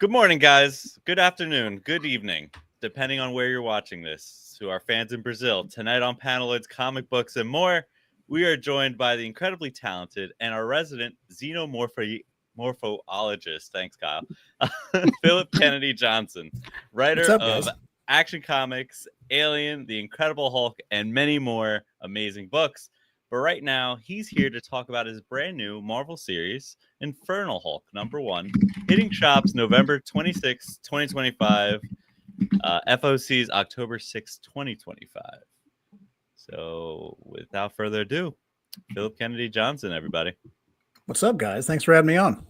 Good morning, guys. Good afternoon. Good evening, depending on where you're watching this. To our fans in Brazil, tonight on Panelids, Comic Books, and More, we are joined by the incredibly talented and our resident xenomorphologist. Thanks, Kyle. Phillip Kennedy Johnson, What's writer up, of guys? Action Comics, Alien, The Incredible Hulk, and many more amazing books. But right now, he's here to talk about his brand new Marvel series, Infernal Hulk, #1, hitting shops November 26, 2025, FOC's October 6, 2025. So without further ado, Phillip Kennedy Johnson, everybody. What's up, guys? Thanks for having me on.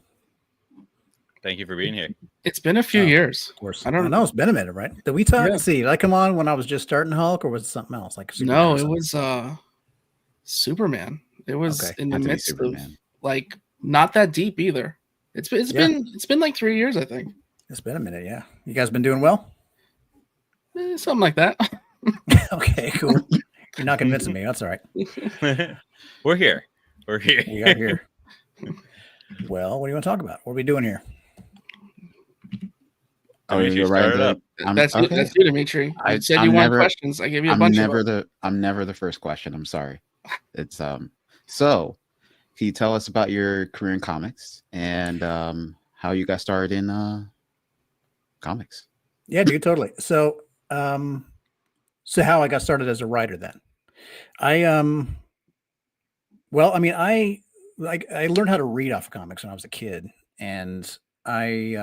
Thank you for being here. It's been a few years. Of course. I I don't know it's been a minute, right? Did we talk? Yeah. See, did I come on when I was just starting Hulk, or was it something else? Like No, Superman or it something? was Superman. It was Okay. in the Had to be midst of Superman. like not that deep either. It's Yeah. been like 3 years, I think. It's been a minute. Yeah. You guys been doing well? Something like that. Okay, cool. You're not convincing me. That's all right. We're here. We're here. We are here. Well, what do you want to talk about? What are we doing here? Dimitri, you're start it right. up. That's you, Dimitri. I said you want questions. I gave you a bunch of them. I'm never the first question. I'm sorry. It's So, can you tell us about your career in comics and how you got started in comics? Yeah, dude, totally. So how I got started as a writer then. I learned how to read off of comics when I was a kid, and I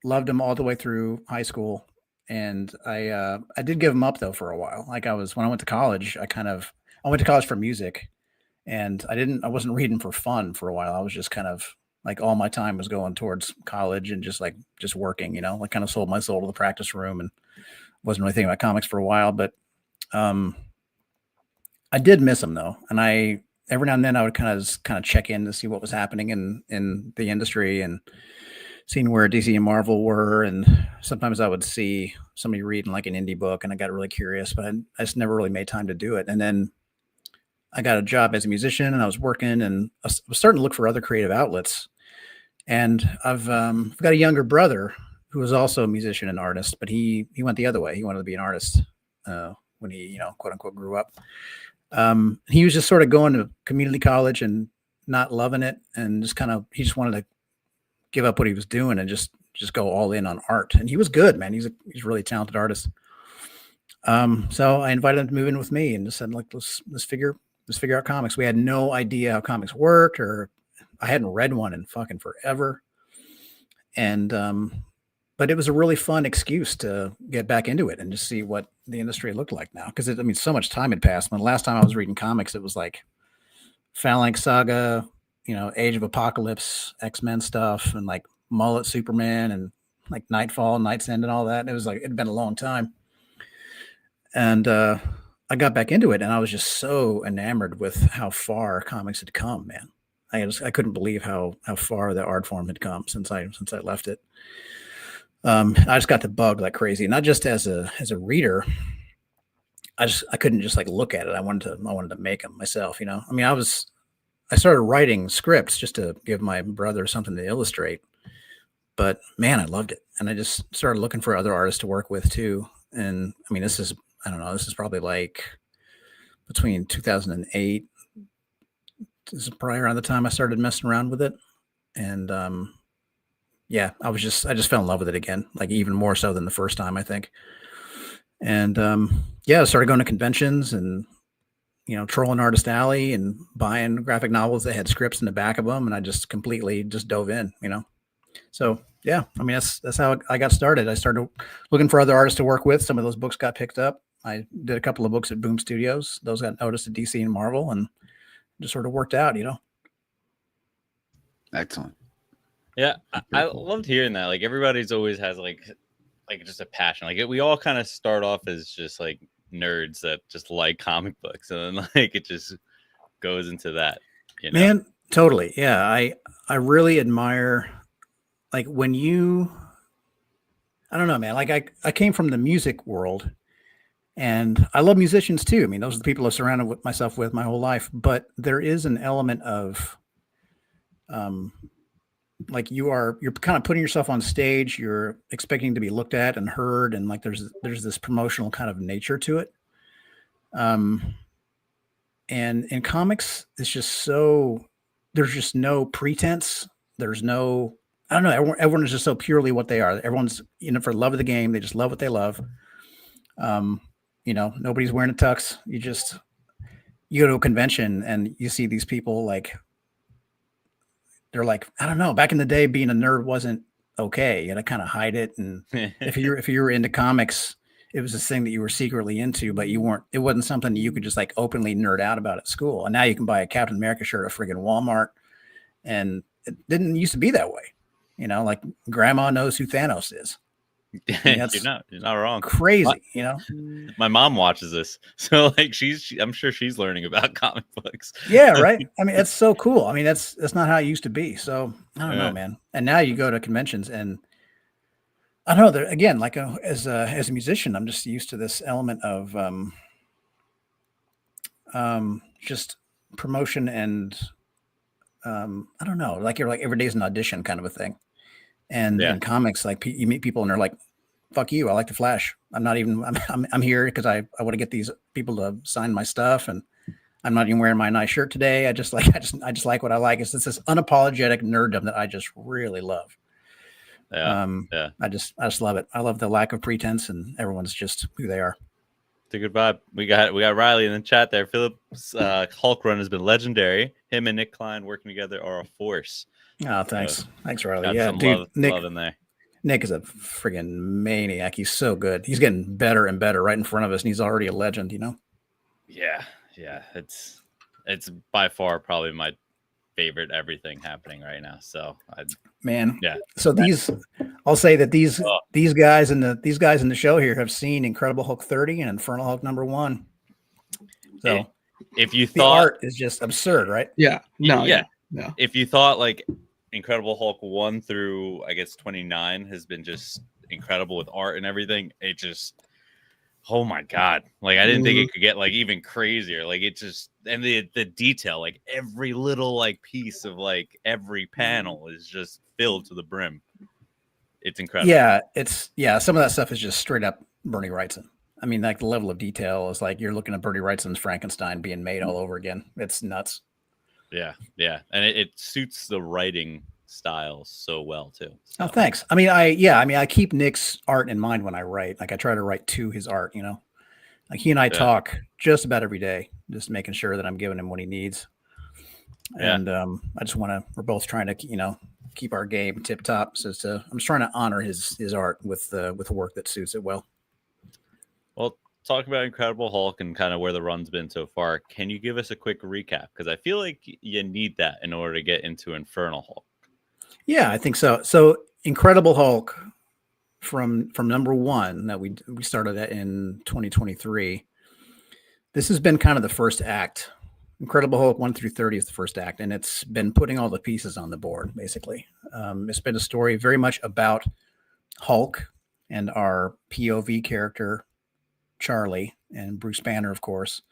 loved them all the way through high school. And I did give them up though for a while. When I went to college, I went to college for music, and I wasn't reading for fun for a while. I was just kind of like all my time was going towards college and just working, kind of sold my soul to the practice room and wasn't really thinking about comics for a while. But I did miss them though, and every now and then I would kind of check in to see what was happening in the industry and seeing where DC and Marvel were. And sometimes I would see somebody reading like an indie book, and I got really curious, but I just never really made time to do it. And then I got a job as a musician, and I was working, and I was starting to look for other creative outlets. And I've got a younger brother who was also a musician and artist, but he went the other way. He wanted to be an artist when he, quote unquote, grew up. He was just sort of going to community college and not loving it, and he just wanted to give up what he was doing and just go all in on art. And he was good, man. He's a really talented artist. So I invited him to move in with me and just said, like, let's figure out comics. We had no idea how comics worked, or I hadn't read one in fucking forever. And but it was a really fun excuse to get back into it and just see what the industry looked like now. Because so much time had passed. When the last time I was reading comics, it was like Phalanx Saga, Age of Apocalypse, X-Men stuff, and like Mullet Superman, and like Nightfall, Night's End, and all that. And it was like it'd been a long time. And I got back into it, and I was just so enamored with how far comics had come, man. I couldn't believe how far the art form had come since I left it. I just got the bug like crazy, not just as a reader. I couldn't just like look at it. I wanted to make them myself. I started writing scripts just to give my brother something to illustrate, but man, I loved it. And I just started looking for other artists to work with too. And this is probably like between 2008. This is probably around the time I started messing around with it. And, I just fell in love with it again, like even more so than the first time, I think. And, I started going to conventions and, trolling Artist Alley and buying graphic novels that had scripts in the back of them. And I just completely just dove in, So yeah, that's how I got started. I started looking for other artists to work with. Some of those books got picked up. I did a couple of books at Boom Studios. Those got noticed at DC and Marvel, and just sort of worked out, Excellent. Yeah, I loved hearing that. Like everybody's always has like just a passion. Like we all kind of start off as just like nerds that just like comic books, and then like it just goes into that. Man, totally. Yeah, I really admire like when I don't know, man. Like I came from the music world, and I love musicians too. Those are the people I've surrounded myself with my whole life. But there is an element of like you're kind of putting yourself on stage. You're expecting to be looked at and heard, and like there's this promotional kind of nature to it. And in comics, it's just so there's just no pretense. There's no, I don't know. Everyone is just so purely what they are. Everyone's for love of the game. They just love what they love. Nobody's wearing a tux. You go to a convention and you see these people like, they're like, I don't know. Back in the day, being a nerd wasn't okay. You had to kind of hide it. And if you were into comics, it was this thing that you were secretly into, but it wasn't something that you could just like openly nerd out about at school. And now you can buy a Captain America shirt at friggin' Walmart. And it didn't used to be that way. Like grandma knows who Thanos is. You're not wrong. Crazy, My mom watches this, so like I'm sure she's learning about comic books. Yeah, right. I mean, it's so cool. I mean, that's not how it used to be. So I don't know, man. And now you go to conventions, and I don't know. Again, like as a musician, I'm just used to this element of just promotion and I don't know, like you're like every day's an audition kind of a thing. And in comics, like you meet people and they're like, fuck you. I like the Flash. I'm here because I want to get these people to sign my stuff. And I'm not even wearing my nice shirt today. I just like what I like. It's this unapologetic nerddom that I just really love. I just love it. I love the lack of pretense and everyone's just who they are. It's a good vibe. We got Riley in the chat there. Philip's Hulk run has been legendary. Him and Nick Klein working together are a force. Oh, thanks. Thanks, Riley. Yeah, dude, love in there. Nick is a friggin' maniac. He's so good. He's getting better and better right in front of us, and he's already a legend, Yeah. It's by far probably my favorite everything happening right now. So So I'll say that these guys in the show here have seen Incredible Hulk 30 and Infernal Hulk #1. So if you the art is just absurd, right? Yeah. No. If you thought like Incredible Hulk 1 through I guess 29 has been just incredible with art and everything, it just, oh my god, like I didn't think it could get like even crazier. Like it just, and the detail, like every little like piece of like every panel is just filled to the brim. It's incredible. Some of that stuff is just straight up Bernie Wrightson. I mean, like the level of detail is like you're looking at Bernie Wrightson's Frankenstein being made all over again. It's nuts. Yeah, and it suits the writing style so well too. So. Oh, thanks. I mean, I keep Nick's art in mind when I write. Like I try to write to his art. Like he and I talk just about every day, just making sure that I'm giving him what he needs. Yeah. And I just we're both trying to keep our game tip top. So I'm just trying to honor his art with work that suits it well. Well, talk about Incredible Hulk and kind of where the run's been so far. Can you give us a quick recap? Because I feel like you need that in order to get into Infernal Hulk. Yeah, I think so. So Incredible Hulk from #1 that we started at in 2023. This has been kind of the first act. Incredible Hulk 1 through 30 is the first act, and it's been putting all the pieces on the board, basically. It's been a story very much about Hulk and our POV character, Charlie, and Bruce Banner, of course.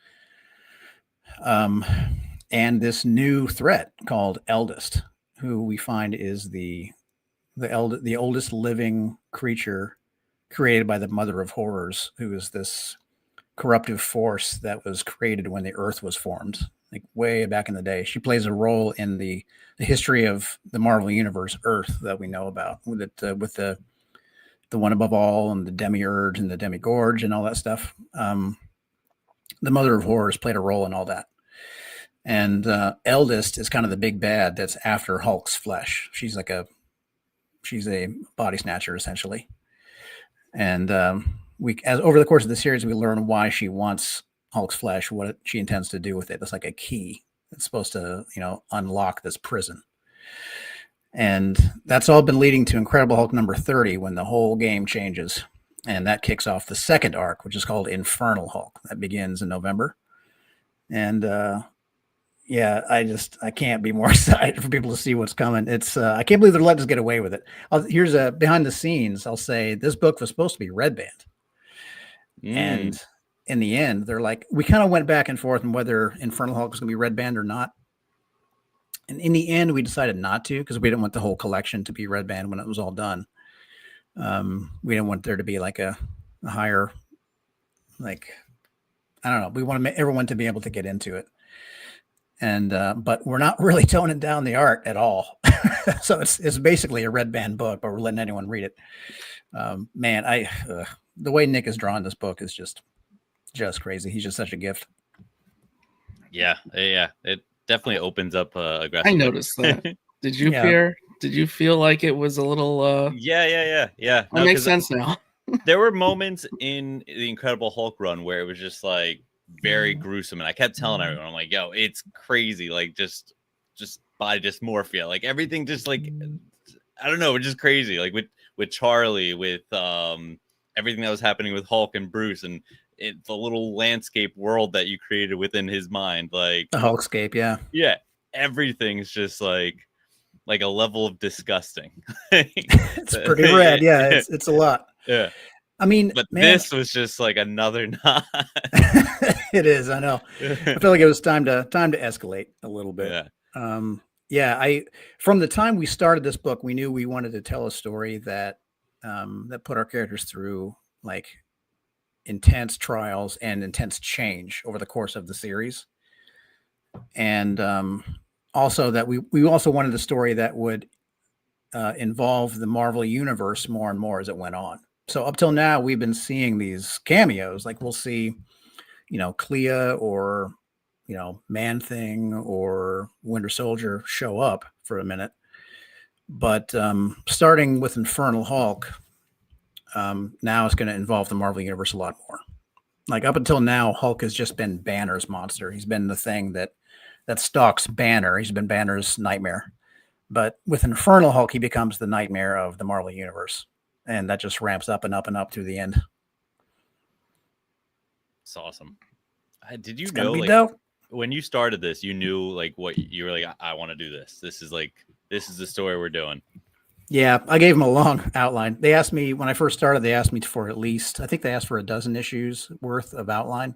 And this new threat called Eldest, who we find is the oldest living creature created by the Mother of Horrors, who is this corruptive force that was created when the Earth was formed, like way back in the day. She plays a role in the history of the Marvel Universe Earth that we know about, with the One Above All and the Demiurge and the Demigorge and all that stuff. The Mother of Horrors played a role in all that. And Eldest is kind of the big bad that's after Hulk's flesh. She's a body snatcher, essentially. And over the course of the series, we learn why she wants Hulk's flesh, what she intends to do with it. It's like a key that's supposed to, unlock this prison. And that's all been leading to Incredible Hulk #30, when the whole game changes. And that kicks off the second arc, which is called Infernal Hulk. That begins in November. And I can't be more excited for people to see what's coming. It's I can't believe they're letting us get away with it. Here's a behind the scenes. I'll say this book was supposed to be Red Band. And in the end, they're like, we kind of went back and forth on whether Infernal Hulk was going to be Red Band or not. And in the end, we decided not to because we didn't want the whole collection to be Red Band when it was all done. We didn't want there to be like a higher, like, I don't know. We want everyone to be able to get into it. And but we're not really toning down the art at all. So it's basically a Red Band book, but we're letting anyone read it. Man, the way Nick has drawn this book is just crazy. He's just such a gift. Yeah. It definitely opens up aggressively. I noticed that. Did you Did you feel like it was a little? Yeah. That makes sense now. There were moments in the Incredible Hulk run where it was just like very gruesome, and I kept telling everyone, I'm like, yo, it's crazy, like just body dysmorphia, like everything just like, I don't know, it's just crazy, like with Charlie, with everything that was happening with Hulk and Bruce, and the little landscape world that you created within his mind, like the Hulkscape. Yeah, everything's just like a level of disgusting. It's pretty red. Yeah, it's a lot. Yeah. I mean, but man, this was just like another notch. It is. I know. I feel like it was time to escalate a little bit. Yeah. From the time we started this book, we knew we wanted to tell a story that that put our characters through like intense trials and intense change over the course of the series, and also that we also wanted a story that would involve the Marvel universe more and more as it went on. So up till now, we've been seeing these cameos. Like we'll see, Clea or, Man-Thing or Winter Soldier show up for a minute. But starting with Infernal Hulk, now it's going to involve the Marvel universe a lot more. Like up until now, Hulk has just been Banner's monster. He's been the thing that stalks Banner. He's been Banner's nightmare. But with Infernal Hulk, he becomes the nightmare of the Marvel universe. And that just ramps up and up and up through the end. It's awesome. Did you know, when you started this, you knew like what you were like, I want to do this. This is the story we're doing. Yeah, I gave them a long outline. They asked me when I first started, they asked me for at least, I think they asked for a dozen issues worth of outline.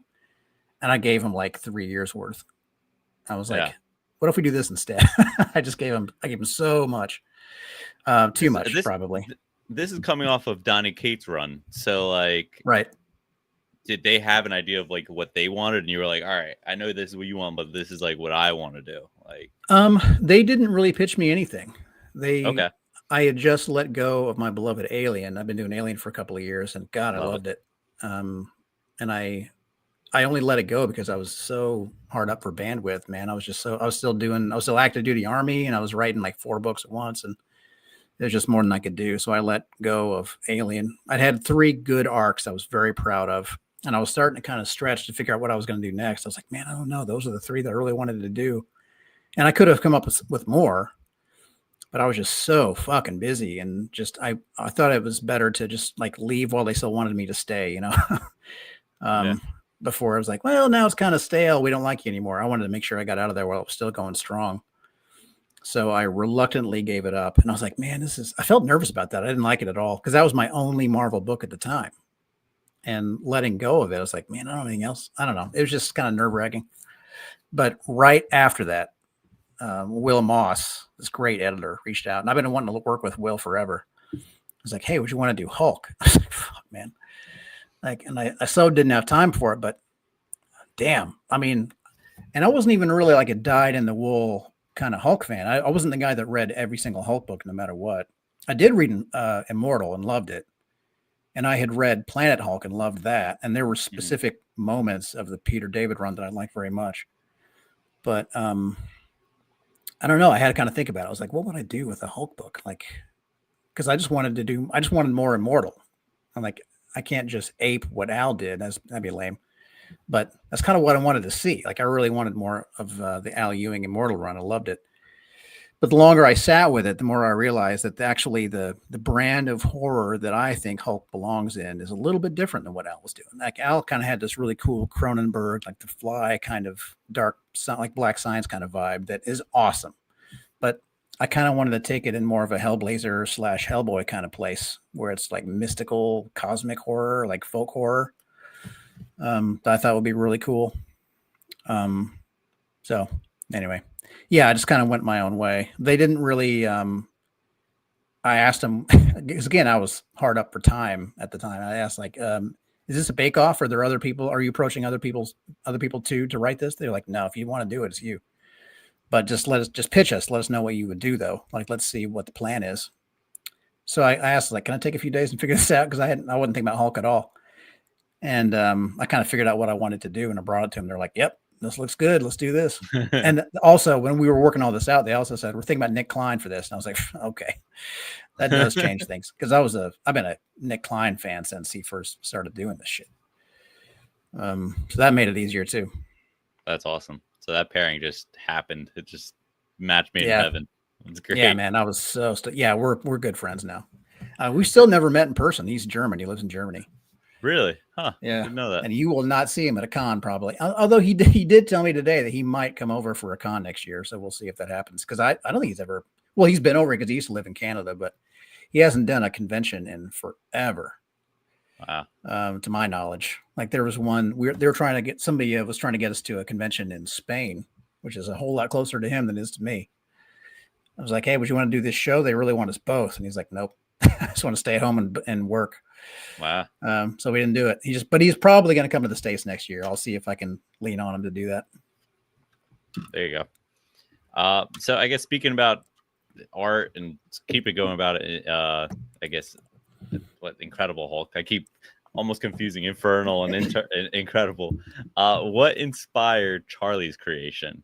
And I gave them like 3 years worth. I was like, what if we do this instead? I gave them so much. Too much, probably. This is coming off of Donny Cates' run. So like, right. Did they have an idea of like what they wanted? And you were like, all right, I know this is what you want, but this is like what I want to do. Like, they didn't really pitch me anything. Okay. I had just let go of my beloved Alien. I've been doing Alien for a couple of years and God, I loved it. And I only let it go because I was so hard up for bandwidth, man. I was still active duty Army and I was writing like 4 books at once. And there's just more than I could do. So I let go of Alien. I'd had 3 good arcs I was very proud of. And I was starting to kind of stretch to figure out what I was going to do next. I was like, man, I don't know. Those are the 3 that I really wanted to do. And I could have come up with more, but I was just so fucking busy. And just, I thought it was better to just like leave while they still wanted me to stay, Before I was like, well, now it's kind of stale. We don't like you anymore. I wanted to make sure I got out of there while it was still going strong. So I reluctantly gave it up. And I was like, man, I felt nervous about that. I didn't like it at all because that was my only Marvel book at the time. And letting go of it, I was like, man, I don't know anything else. I don't know. It was just kind of nerve-wracking. But right after that, Will Moss, this great editor, reached out. And I've been wanting to work with Will forever. I was like, hey, would you want to do Hulk? I was like, fuck, man. Like, and I so didn't have time for it, but damn. I mean, and I wasn't even really like a dyed-in-the-wool kind of Hulk fan. I wasn't the guy that read every single Hulk book no matter what. I did read Immortal and loved it. And I had read Planet Hulk and loved that. And there were specific moments of the Peter David run that I liked very much. But I don't know. I had to kind of think about it. I was like, what would I do with a Hulk book? Like, because I just wanted more Immortal. I'm like, I can't just ape what Al did. That'd be lame. But that's kind of what I wanted to see. Like, I really wanted more of the Al Ewing Immortal run. I loved it. But the longer I sat with it, the more I realized that actually the brand of horror that I think Hulk belongs in is a little bit different than what Al was doing. Like, Al kind of had this really cool Cronenberg, like The Fly kind of dark, like Black Science kind of vibe that is awesome. But I kind of wanted to take it in more of a Hellblazer / Hellboy kind of place where it's like mystical, cosmic horror, like folk horror. That I thought would be really cool. So anyway, Yeah, I just kind of went my own way. They didn't really. I asked them because again, I was hard up for time at the time. I asked like, "Is this a bake off? Are there other people? Are you approaching other people too to write this?" They're like, "No, if you want to do it, it's you. But just pitch us. Let us know what you would do though. Like, let's see what the plan is." So I asked like, "Can I take a few days and figure this out?" Because I wasn't thinking about Hulk at all. And I kind of figured out what I wanted to do, and I brought it to them. They're like, "Yep, this looks good. Let's do this." And also, when we were working all this out, they also said, "We're thinking about Nick Klein for this." And I was like, "Okay, that does change things." Because I've been a Nick Klein fan since he first started doing this shit. So that made it easier too. That's awesome. So that pairing just happened. It just match made in heaven. It's great. Yeah, man, I was so yeah. We're good friends now. We still never met in person. He's German. He lives in Germany. Really? Huh. Yeah. Didn't know that. And you will not see him at a con probably. Although he did tell me today that he might come over for a con next year. So we'll see if that happens. Because I don't think he's ever, well, he's been over because he used to live in Canada, but he hasn't done a convention in forever. Wow. To my knowledge. Like there was one, they were trying to get, somebody was trying to get us to a convention in Spain, which is a whole lot closer to him than it is to me. I was like, "Hey, would you want to do this show? They really want us both." And he's like, "Nope. I just want to stay home and work." Wow. So we didn't do it. But he's probably going to come to the States next year. I'll see if I can lean on him to do that. There you go. So I guess speaking about art and keep it going about it, I guess what Incredible Hulk. I keep almost confusing Infernal and Incredible. What inspired Charlie's creation?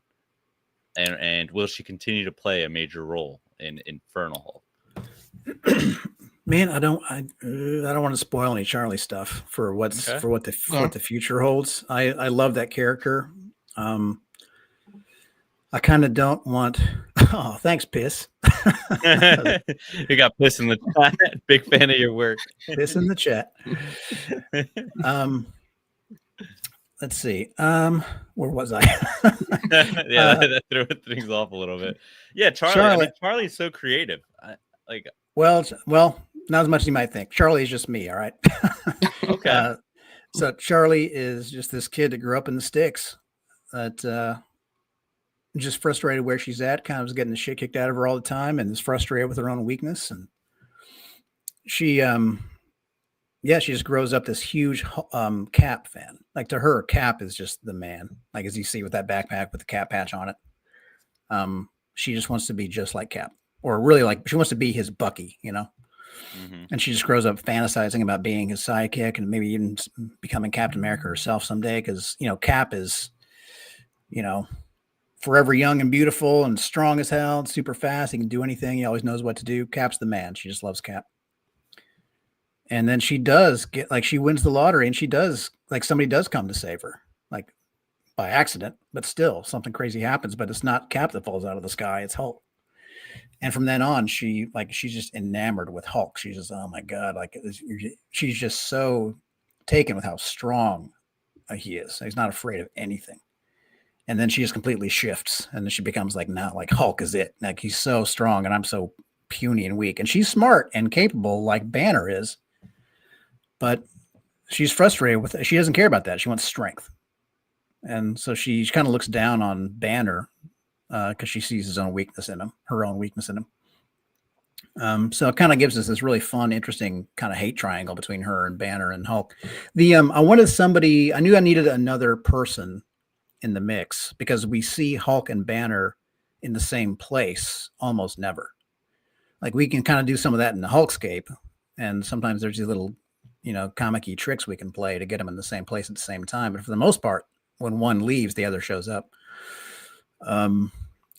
And will she continue to play a major role in Infernal Hulk? Man, I don't want to spoil any Charlie stuff for what the future holds. I love that character. I kind of don't want. Oh, thanks, Piss. You got Piss in the chat. Big fan of your work. Piss in the chat. Let's see. Where was I? Yeah, that threw things off a little bit. Yeah, Charlie. I mean, Charlie's so creative. Well, not as much as you might think. Charlie is just me. All right. Okay. So Charlie is just this kid that grew up in the sticks, that just frustrated where she's at, kind of was getting the shit kicked out of her all the time, and is frustrated with her own weakness. And she just grows up this huge Cap fan. Like to her, Cap is just the man. Like as you see with that backpack with the Cap patch on it. She just wants to be just like Cap, or really like she wants to be his Bucky, you know. Mm-hmm. And she just grows up fantasizing about being his sidekick and maybe even becoming Captain America herself someday. Because Cap is, forever young and beautiful and strong as hell and super fast. He can do anything. He always knows what to do. Cap's the man. She just loves Cap. And then she does get she wins the lottery, and she does somebody does come to save her, like by accident, but still something crazy happens. But it's not Cap that falls out of the sky. It's Hulk. And from then on, she's just enamored with Hulk. She's just, oh my God, she's just so taken with how strong he is. He's not afraid of anything. And then she just completely shifts, and then she becomes Hulk is it. Like he's so strong, and I'm so puny and weak. And she's smart and capable, like Banner is, but she's frustrated with it. She doesn't care about that. She wants strength, and so she kind of looks down on Banner. Because she sees her own weakness in him. So it kind of gives us this really fun, interesting kind of hate triangle between her and Banner and Hulk. I wanted somebody. I knew I needed another person in the mix because we see Hulk and Banner in the same place almost never. Like we can kind of do some of that in the Hulkscape, and sometimes there's these little, comic-y tricks we can play to get them in the same place at the same time. But for the most part, when one leaves, the other shows up.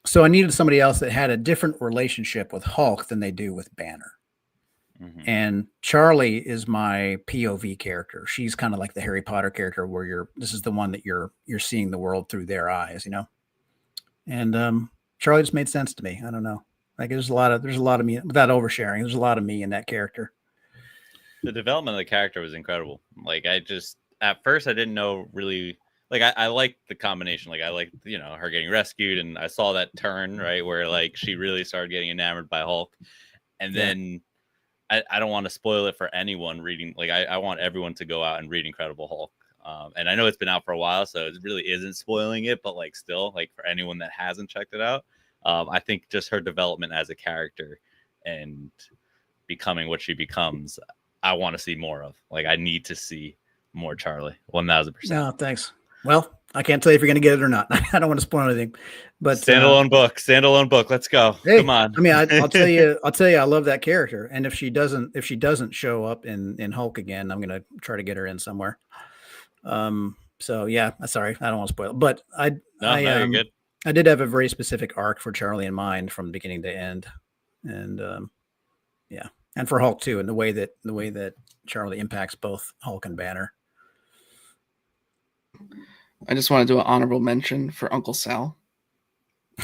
So I needed somebody else that had a different relationship with Hulk than they do with Banner. Mm-hmm. And Charlie is my POV character. She's kind of like the Harry Potter character where this is the one that you're seeing the world through their eyes, And Charlie just made sense to me. I don't know. Like there's a lot of me without oversharing. There's a lot of me in that character. The development of the character was incredible. At first I didn't know really. I liked the combination. I liked, her getting rescued, and I saw that turn, right, where she really started getting enamored by Hulk. And then I don't want to spoil it for anyone reading. I want everyone to go out and read Incredible Hulk. And I know it's been out for a while, so it really isn't spoiling it, but like still, like for anyone that hasn't checked it out, I think just her development as a character and becoming what she becomes, I want to see more of. Like, I need to see more Charlie. 1000%. No, thanks. Well, I can't tell you if you're going to get it or not. I don't want to spoil anything, but standalone book. Let's go. Hey, come on. I mean, I'll tell you, I love that character. And if she doesn't show up in Hulk again, I'm going to try to get her in somewhere. So yeah, sorry, I don't want to spoil it, but You're good. I did have a very specific arc for Charlie in mind from beginning to end. And, yeah. And for Hulk too. And the way that Charlie impacts both Hulk and Banner. I just want to do an honorable mention for Uncle Sal.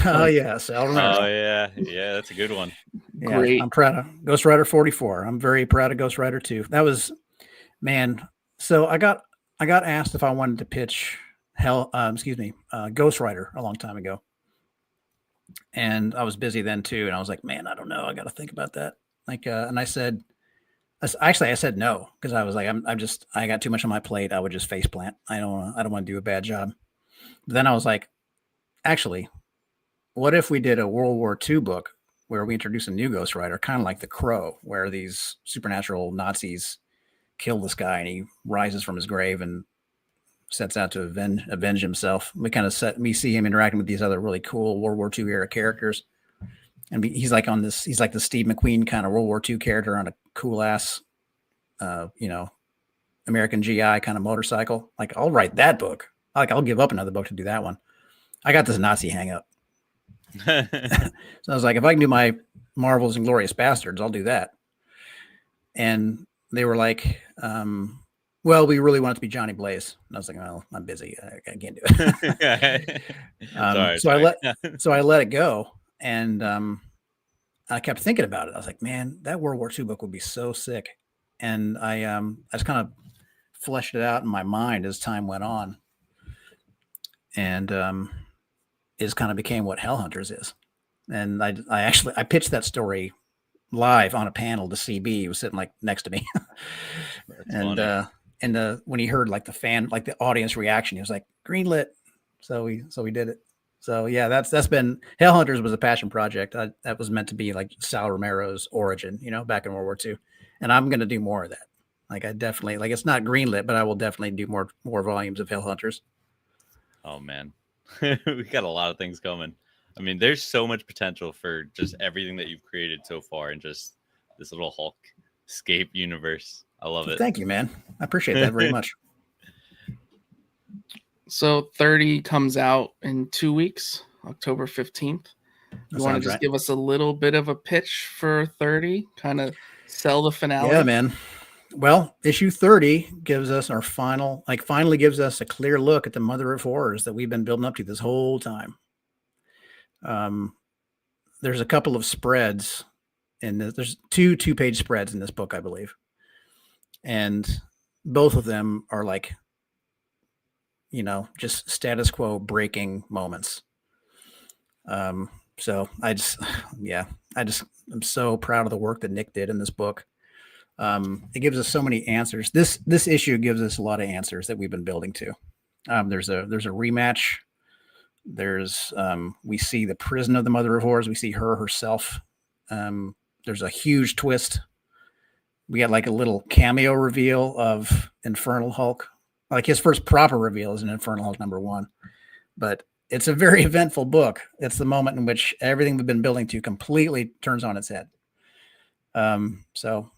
Oh yeah, Sal Romero. Oh yeah, that's a good one. Yeah, Great. I'm proud of Ghost Rider 44. I'm very proud of Ghost Rider 2. That was, man. So I got asked if I wanted to pitch Ghost Rider a long time ago, and I was busy then too. And I was like, man, I don't know. I got to think about that. And I said no, because I was like, I got too much on my plate. I would just face plant. I don't want to do a bad job. But then I was like, actually, what if we did a World War II book where we introduce a new Ghost Rider, kind of like The Crow, where these supernatural Nazis kill this guy and he rises from his grave and sets out to avenge himself. We see him interacting with these other really cool World War II era characters. And he's like the Steve McQueen kind of World War II character on a cool ass, American GI kind of motorcycle. Like, I'll write that book. Like, I'll give up another book to do that one. I got this Nazi hang up. So I was like, if I can do my Marvel's Inglorious Bastards, I'll do that. And they were like, well, we really want it to be Johnny Blaze. And I was like, well, I'm busy. I can't do it. So I let it go. And I kept thinking about it. I was like, man, that World War II book would be so sick. And I just kind of fleshed it out in my mind as time went on. And it kind of became what Hellhunters is. And I pitched that story live on a panel to CB. He was sitting like next to me. And when he heard like the audience reaction, he was like, greenlit. So we did it. So yeah, that's been Hellhunters was a passion project. That was meant to be like Sal Romero's origin, back in World War II. And I'm going to do more of that. Like, I definitely, like, it's not greenlit, but I will definitely do more volumes of Hellhunters. Oh man, we got a lot of things coming. I mean, there's so much potential for just everything that you've created so far in just this little Hulk escape universe. I love it. Thank you, man. I appreciate that very much. So 30 comes out in 2 weeks, October 15th. You want to just give us a little bit of a pitch for 30, kind of sell the finale? Yeah, man. Well, issue 30 gives us finally gives us a clear look at the mother of horrors that we've been building up to this whole time. There's a couple of spreads there's two 2-page spreads in this book, I believe. And both of them are like, just status quo breaking moments. So I'm so proud of the work that Nick did in this book. It gives us so many answers. This issue gives us a lot of answers that we've been building to. There's a rematch. We see the prison of the mother of horrors. We see her herself. There's a huge twist. We got like a little cameo reveal of Infernal Hulk. Like, his first proper reveal is in Infernal Hulk #1, but it's a very eventful book. It's the moment in which everything we've been building to completely turns on its head. So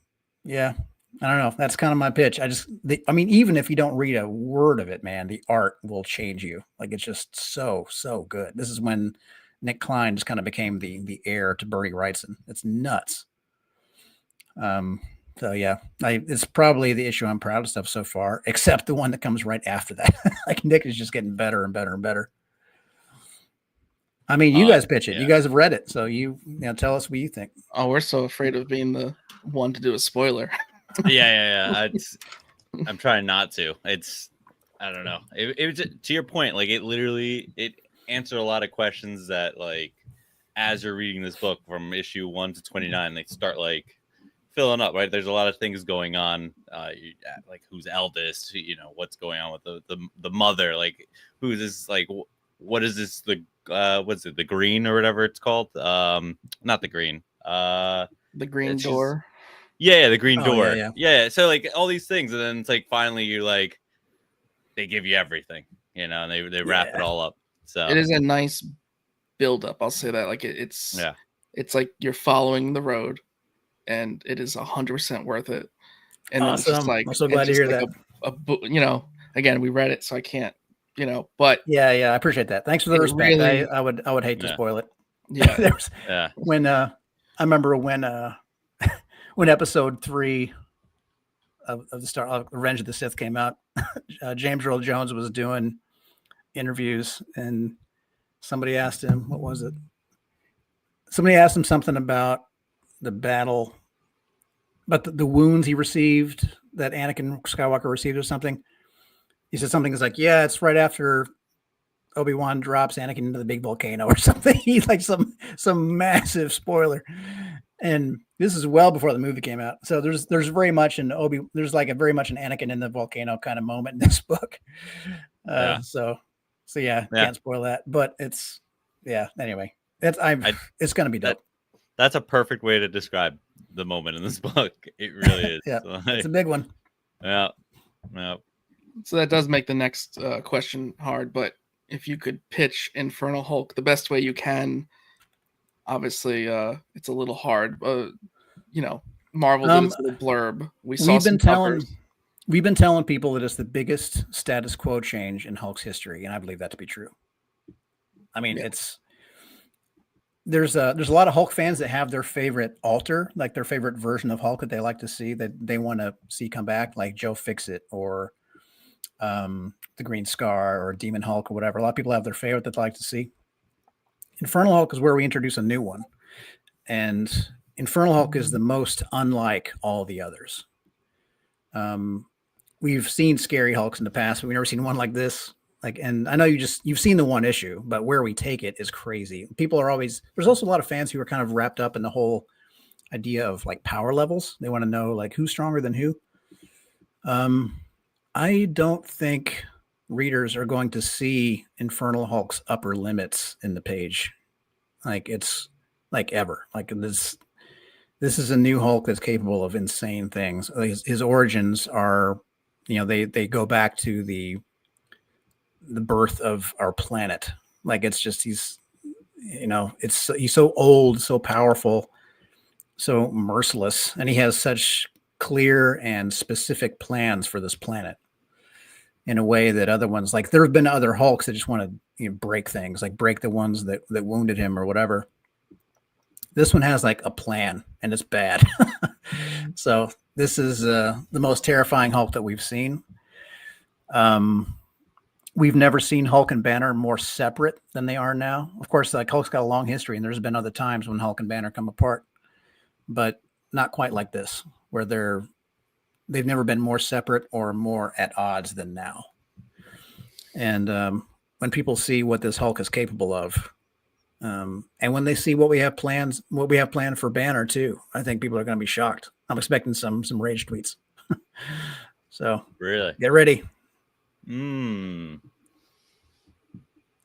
yeah, I don't know. That's kind of my pitch. Even if you don't read a word of it, man, the art will change you. Like, it's just so good. This is when Nick Klein just kind of became the heir to Bernie Wrightson. It's nuts. So yeah, it's probably the issue I'm proudest of so far, except the one that comes right after that. Like, Nick is just getting better and better and better. I mean, you guys pitch it. Yeah. You guys have read it, so you tell us what you think. Oh, we're so afraid of being the one to do a spoiler. Yeah. I'm trying not to. I don't know. It was, to your point, like, it answered a lot of questions that, like, as you're reading this book from issue 1 to 29, they start like filling up, right? There's a lot of things going on, like who's eldest, what's going on with the mother, like who's this, like what is this, the what's it, the green or whatever it's called, not the green, the green door. Yeah, the green door. Yeah. So like all these things, and then it's like finally you like they give you everything, and they wrap it all up. So it is a nice build up. I'll say that. Like it's like you're following the road, and it is 100% worth it. And awesome. It's just like, I'm so glad to hear that. Again, we read it, so I can't, but yeah, I appreciate that. Thanks for the respect. Really, I would hate to spoil it. Yeah. When I remember when episode 3 of the Star Revenge of the Sith came out, James Earl Jones was doing interviews, and somebody asked him, what was it? Somebody asked him something about the battle, but the wounds he received, that Anakin Skywalker received or something. He said something is like, yeah, it's right after Obi-Wan drops Anakin into the big volcano or something. He's like some massive spoiler. And this is well before the movie came out. So there's very much there's like a very much an Anakin in the volcano kind of moment in this book. So can't spoil that, but it's, anyway, it's going to be dope. That's a perfect way to describe the moment in this book. It really is. It's a big one. Yeah. So that does make the next question hard, but if you could pitch Infernal Hulk the best way you can, obviously it's a little hard. Marvel did its little blurb. We've been telling people that it's the biggest status quo change in Hulk's history, and I believe that to be true. I mean, there's a lot of Hulk fans that have their favorite alter, like their favorite version of Hulk that they like to see, that they want to see come back, like Joe Fixit or the Green Scar or Demon Hulk or whatever. A lot of people have their favorite that they like to see. Infernal Hulk is where we introduce a new one, and Infernal Hulk is the most unlike all the others. We've seen scary Hulks in the past, but we've never seen one like this. And I know you've seen the one issue, but where we take it is crazy. There's also a lot of fans who are kind of wrapped up in the whole idea of like power levels. They want to know like who's stronger than who. I don't think readers are going to see Infernal Hulk's upper limits in the page. Like it's like ever. Like this is a new Hulk that's capable of insane things. His origins are, they go back to the birth of our planet. Like it's just he's so old, so powerful, so merciless, and he has such clear and specific plans for this planet in a way that other ones, like there have been other Hulks that just want to break things, like break the ones that wounded him or whatever. This one has like a plan, and it's bad. So this is the most terrifying Hulk that we've seen. We've never seen Hulk and Banner more separate than they are now. Of course, like Hulk's got a long history, and there's been other times when Hulk and Banner come apart, but not quite like this, where they've never been more separate or more at odds than now. And when people see what this Hulk is capable of, and when they see what we have planned for Banner too, I think people are going to be shocked. I'm expecting some rage tweets. So really get ready.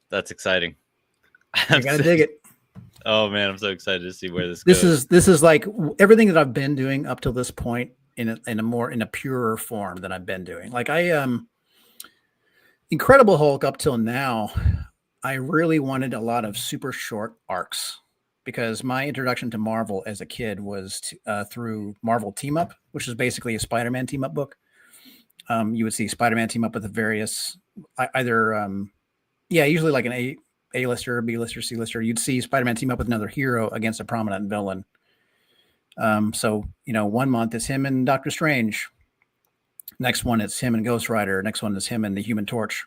That's exciting. You gotta dig it. Oh man, I'm so excited to see where this goes. This is like everything that I've been doing up till this point in a purer form than I've been doing. Like Incredible Hulk up till now, I really wanted a lot of super short arcs, because my introduction to Marvel as a kid was through Marvel Team Up, which is basically a Spider-Man team up book. You would see Spider-Man team up with the various usually like an A-lister, B-lister, C-lister. You'd see Spider-Man team up with another hero against a prominent villain. So 1 month it's him and Doctor Strange. Next one it's him and Ghost Rider. Next one is him and the Human Torch.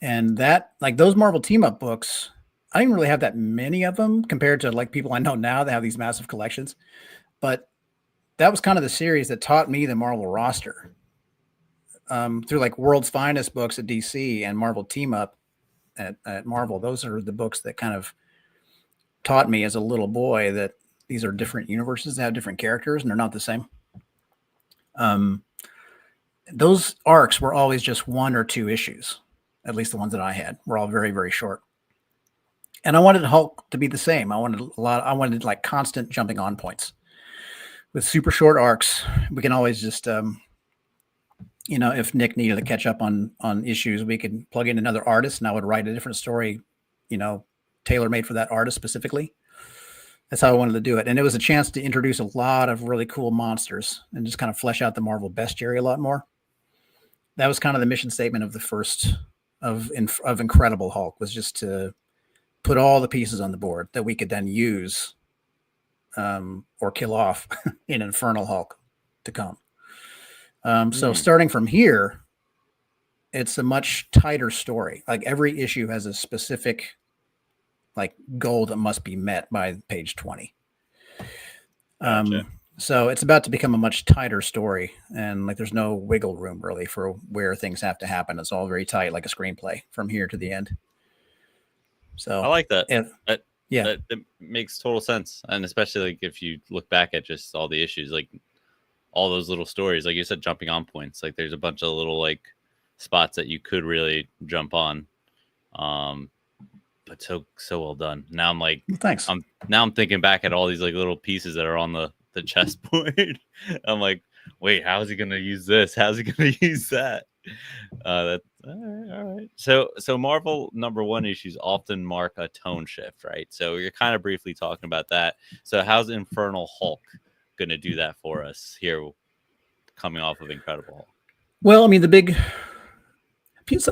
And that, like those Marvel team up books, I didn't really have that many of them compared to like people I know now that have these massive collections. But that was kind of the series that taught me the Marvel roster. Through like World's Finest books at DC and Marvel Team Up at Marvel. Those are the books that kind of taught me as a little boy that, these are different universes that have different characters and they're not the same. Those arcs were always just 1 or 2 issues, at least the ones that I had were all very, very short. And I wanted Hulk to be the same. I wanted like constant jumping on points with super short arcs. We can always just, if Nick needed to catch up on issues, we could plug in another artist and I would write a different story, tailor-made for that artist specifically. That's how I wanted to do it. And it was a chance to introduce a lot of really cool monsters and just kind of flesh out the Marvel bestiary a lot more. That was kind of the mission statement of the first of Incredible Hulk, was just to put all the pieces on the board that we could then use or kill off in Infernal Hulk to come. So starting from here, it's a much tighter story. Like every issue has a specific like goal that must be met by page 20. Gotcha. So it's about to become a much tighter story, and like there's no wiggle room really for where things have to happen. It's all very tight, like a screenplay from here to the end. So I like that. Yeah, that makes total sense, and especially like if you look back at just all the issues, like all those little stories, like you said, jumping on points. Like there's a bunch of little like spots that you could really jump on. But so well done. Now I'm like, thanks. I'm thinking back at all these like little pieces that are on the chessboard. I'm like, wait, how is he gonna use this? How's he gonna use that? That's all right. So Marvel #1 issues often mark a tone shift, right? So you're kind of briefly talking about that. So how's Infernal Hulk gonna do that for us here, coming off of Incredible Hulk? Well, I mean, a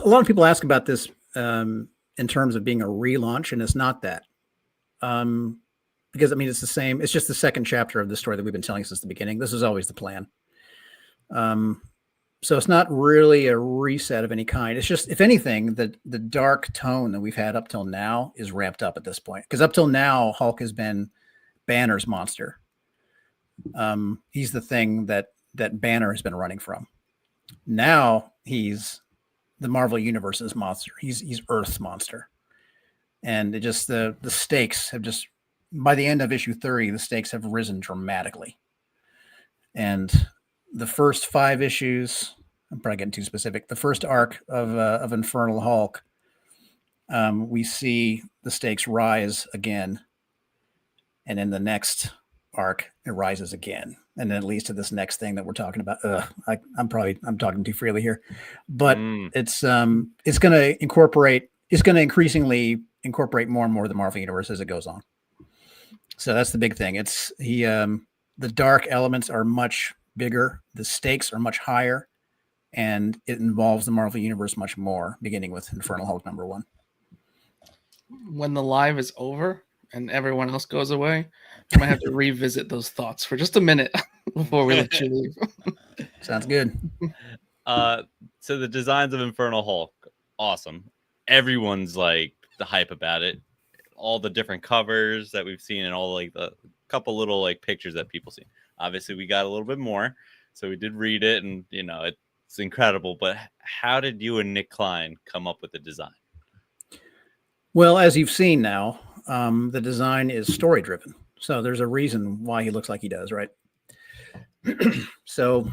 lot of people ask about this in terms of being a relaunch, and it's not that. Because I mean, it's the same. It's just the second chapter of the story that we've been telling since the beginning. This is always the plan. So it's not really a reset of any kind. It's just, if anything, the dark tone that we've had up till now is ramped up at this point. Because up till now, Hulk has been Banner's monster. He's the thing that Banner has been running from. Now he's the Marvel Universe's monster. He's Earth's monster. And it just, the stakes have just, by the end of issue 30, the stakes have risen dramatically. And the first 5 issues, I'm probably getting too specific. The first arc of Infernal Hulk, we see the stakes rise again. And in the next arc, it rises again. And then it leads to this next thing that we're talking about. I'm talking too freely here, but it's going to increasingly incorporate more and more of the Marvel Universe as it goes on. So that's the big thing. The dark elements are much bigger. The stakes are much higher, and it involves the Marvel Universe much more, beginning with Infernal Hulk #1. When the live is over and everyone else goes away, I might have to revisit those thoughts for just a minute before we let you leave. Sounds good. So the designs of Infernal Hulk, awesome. Everyone's like the hype about it. All the different covers that we've seen and all like the couple little like pictures that people see. Obviously we got a little bit more, so we did read it, and it's incredible. But how did you and Nick Klein come up with the design? Well, as you've seen now, the design is story driven. So there's a reason why he looks like he does, right? So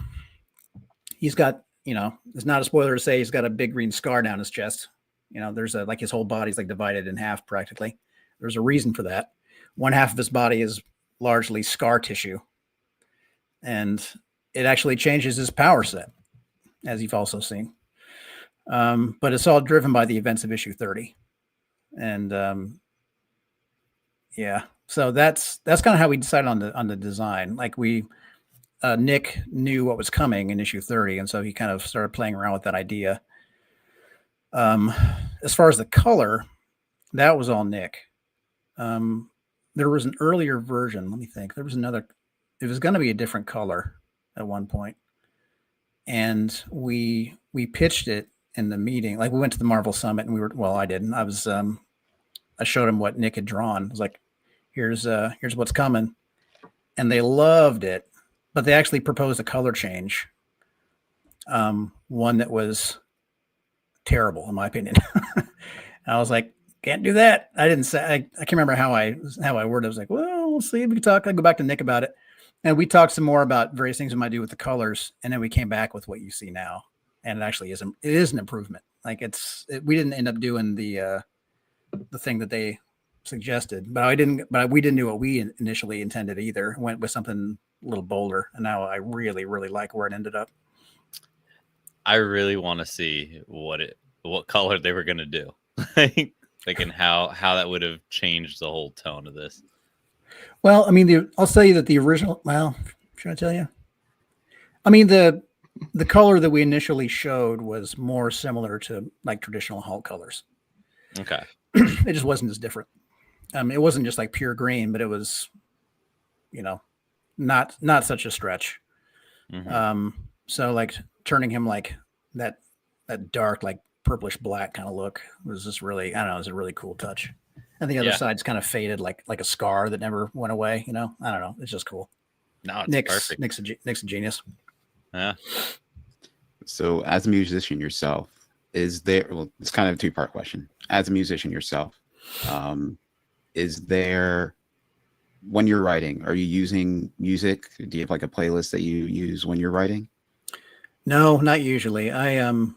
he's got, it's not a spoiler to say he's got a big green scar down his chest. There's like his whole body's like divided in half practically. There's a reason for that. One half of his body is largely scar tissue, and it actually changes his power set, as you've also seen. But it's all driven by the events of issue 30. And so that's kind of how we decided on the design. Like Nick knew what was coming in issue 30, and so he kind of started playing around with that idea. As far as the color, that was all Nick. There was an earlier version. Let me think. There was another. It was going to be a different color at one point, and we pitched it in the meeting. Like we went to the Marvel Summit, and I didn't. I showed him what Nick had drawn. I was like, here's what's coming, and they loved it. But they actually proposed a color change. One that was terrible in my opinion. I was like, can't do that. I didn't say, I can't remember how I worded it. I was like, well, we'll see. We can talk. I go back to Nick about it, and we talked some more about various things we might do with the colors, and then we came back with what you see now, and it actually is an improvement. Like we didn't end up doing the thing that they suggested, but we didn't do what we initially intended either. Went with something a little bolder, and now I really, really like where it ended up. I really want to see what color they were going to do. Like and how that would have changed the whole tone of this. Well, I mean, I'll tell you that the original. Well, should I tell you? I mean, the color that we initially showed was more similar to like traditional Hulk colors. Okay. It just wasn't as different. It wasn't just like pure green, but it was, not such a stretch. Mm-hmm. So like turning him like that dark, like purplish black kind of look was just really, I don't know, it was a really cool touch. And the other side's kind of faded like a scar that never went away. I don't know. It's just cool. No, it's perfect. Nick's a genius. Yeah. So as a musician yourself, it's kind of a two-part question. As a musician yourself, is there, when you're writing, are you using music? Do you have like a playlist that you use when you're writing? No, not usually. I'm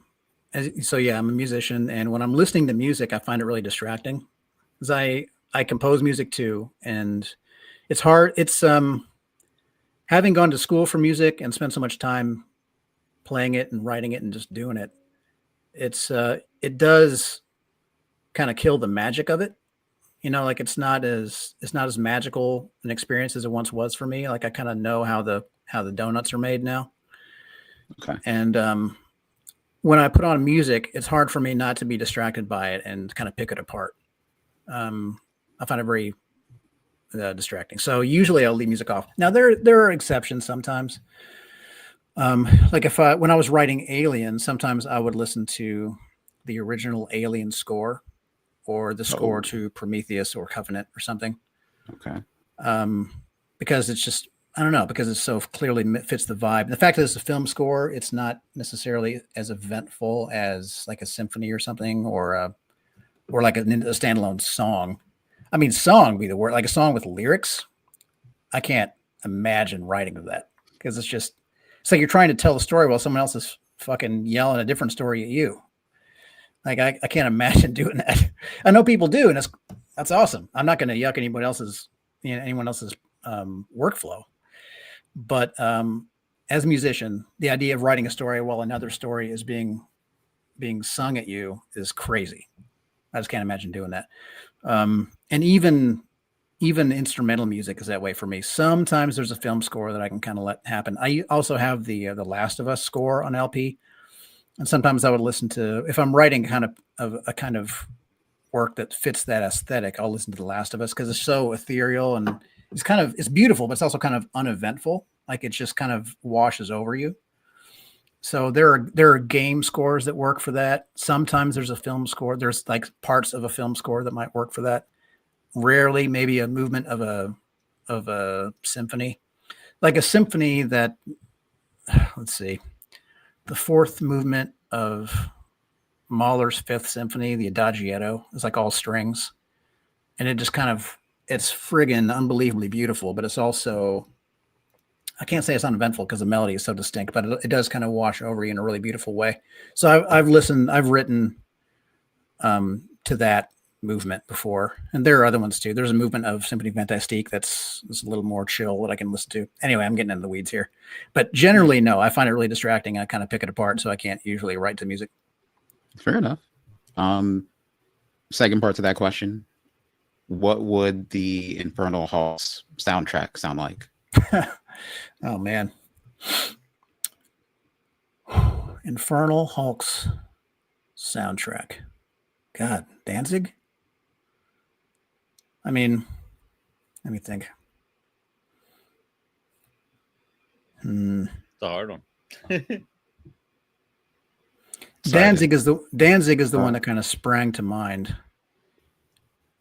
a musician, and when I'm listening to music, I find it really distracting because I compose music too, and it's hard. It's having gone to school for music and spent so much time playing it and writing it and just doing it. It does kind of kill the magic of it. Like it's not as magical an experience as it once was for me. Like I kind of know how the donuts are made now. Okay. And when I put on music, it's hard for me not to be distracted by it and kind of pick it apart. I find it very distracting. So usually I'll leave music off. Now there are exceptions sometimes. Like when I was writing Alien, sometimes I would listen to the original Alien score or the score to Prometheus or Covenant or something. Okay. Because it's just, I don't know, because it so clearly fits the vibe. The fact that it's a film score, it's not necessarily as eventful as like a symphony or something, or like a standalone song. I mean, song would be the word, like a song with lyrics. I can't imagine writing that because it's like you're trying to tell a story while someone else is fucking yelling a different story at you. Like I can't imagine doing that. I know people do, and that's awesome. I'm not going to yuck anyone else's workflow. But as a musician, the idea of writing a story while another story is being sung at you is crazy. I just can't imagine doing that. And even instrumental music is that way for me. Sometimes there's a film score that I can kind of let happen. I also have the Last of Us score on LP. And sometimes I would listen to, if I'm writing kind of work that fits that aesthetic, I'll listen to The Last of Us because it's so ethereal and it's beautiful, but it's also kind of uneventful. Like it just kind of washes over you. So there are game scores that work for that. Sometimes there's a film score. There's like parts of a film score that might work for that. Rarely, maybe a movement of a symphony, like a symphony that, let's see, the fourth movement of Mahler's Fifth Symphony, the Adagietto, is like all strings, and it just it's friggin' unbelievably beautiful, but it's also, I can't say it's uneventful because the melody is so distinct, but it does kind of wash over you in a really beautiful way. So I've written to that movement before, and there are other ones too. There's a movement of Symphonie Fantastique that's a little more chill that I can listen to. Anyway, I'm getting into the weeds here, but generally, no, I find it really distracting. I kind of pick it apart, so I can't usually write to music. Fair enough. Second part to that question: what would the Infernal Hulk's soundtrack sound like? Oh man, Infernal Hulk's soundtrack. God, Danzig? I mean, let me think. It's a hard one. Danzig is the one that kind of sprang to mind.